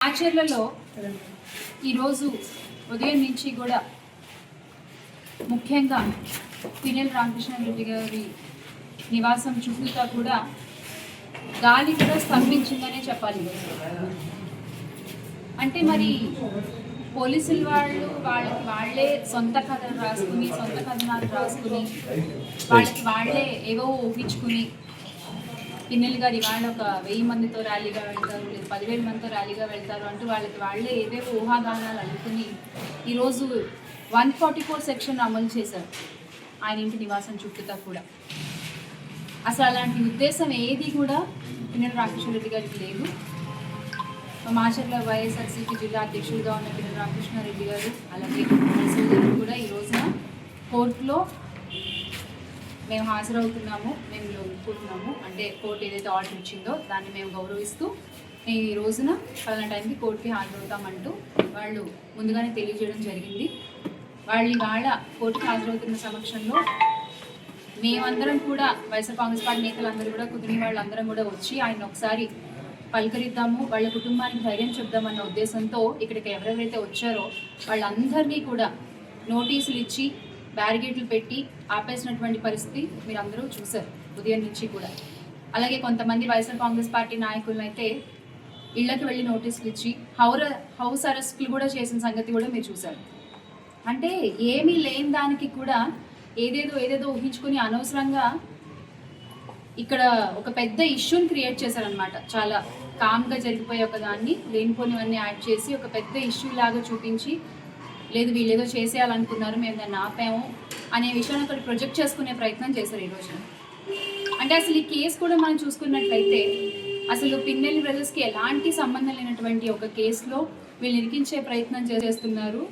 ఆచర్లలో ఈరోజు ఉదయం నుంచి కూడా ముఖ్యంగా పిన్నెల రామకృష్ణారెడ్డి గారి నివాసం చుట్టూతా కూడా గాలి కూడా స్తంభించిందనే చెప్పాలి. అంటే మరి పోలీసులు వాళ్ళే సొంత కథలు రాసుకుని సొంత కథనాలు రాసుకుని వాళ్ళే ఏవో ఊహించుకుని పిన్నెల గారు ఇవాళ ఒక 1000 మందితో ర్యాలీగా వెళ్తారు, లేదా 10,000 మందితో ర్యాలీగా వెళ్తారు అంటూ వాళ్ళే ఏవేవో ఊహాగానాలు అనుకుని ఈరోజు 144 సెక్షన్ అమలు చేశారు ఆయన ఇంటి నివాసం చుట్టూతా కూడా. అసలు అలాంటి ఉద్దేశం ఏది కూడా పిన్నెల రామకృష్ణారెడ్డి గారికి లేదు. మాచర్ల వైఎస్ఆర్సీపీ జిల్లా అధ్యక్షులుగా ఉన్న పిన్నెల రామకృష్ణారెడ్డి గారు అలాగే సోదరులు కూడా ఈ రోజున కోర్టులో మేము హాజరవుతున్నాము, మేము ఒప్పుకుంటున్నాము, అంటే కోర్టు ఏదైతే ఆర్డర్ ఇచ్చిందో దాన్ని మేము గౌరవిస్తూ మేము ఈ రోజున పలానా టైంకి కోర్టుకి హాజరవుతామంటూ వాళ్ళు ముందుగానే తెలియజేయడం జరిగింది. వాళ్ళు ఇవాళ కోర్టుకి హాజరవుతున్న సమక్షంలో మేమందరం కూడా వైఎస్ఆర్ కాంగ్రెస్ పార్టీ నేతలందరూ కూడా కుదిరిన వాళ్ళందరం కూడా వచ్చి ఆయన ఒకసారి పలకరిద్దాము, వాళ్ళ కుటుంబానికి ధైర్యం చెప్దామన్న ఉద్దేశంతో ఇక్కడికి ఎవరెవరైతే వచ్చారో వాళ్ళందరినీ కూడా నోటీసులు ఇచ్చి బ్యారిగేట్లు పెట్టి ఆపేసినటువంటి పరిస్థితి మీరు అందరూ చూశారు ఉదయం నుంచి కూడా. అలాగే కొంతమంది వైఎస్ఆర్ కాంగ్రెస్ పార్టీ నాయకులను అయితే ఇళ్లకు వెళ్ళి నోటీసులు ఇచ్చి హౌస్ అరెస్టులు కూడా చేసిన సంగతి కూడా మీరు చూశారు. అంటే ఏమీ లేని దానికి కూడా ఏదేదో ఊహించుకుని అనవసరంగా ఇక్కడ ఒక పెద్ద ఇష్యూని క్రియేట్ చేశారనమాట. చాలా కామ్గా జరిగిపోయే ఒక దాన్ని లేనిపోనివన్నీ యాడ్ చేసి ఒక పెద్ద ఇష్యూ లాగా చూపించి, లేదు వీళ్ళు ఏదో చేసేయాలనుకున్నారు మేము దాన్ని ఆపాము అనే విషయాన్ని అక్కడ ప్రొజెక్ట్ చేసుకునే ప్రయత్నం చేశారు ఈరోజు. అంటే అసలు ఈ కేసు కూడా మనం చూసుకున్నట్లయితే అసలు పిన్నెల్లి బ్రదర్స్కి ఎలాంటి సంబంధం లేనటువంటి ఒక కేసులో వీళ్ళు ఇరికించే ప్రయత్నం చేస్తున్నారు.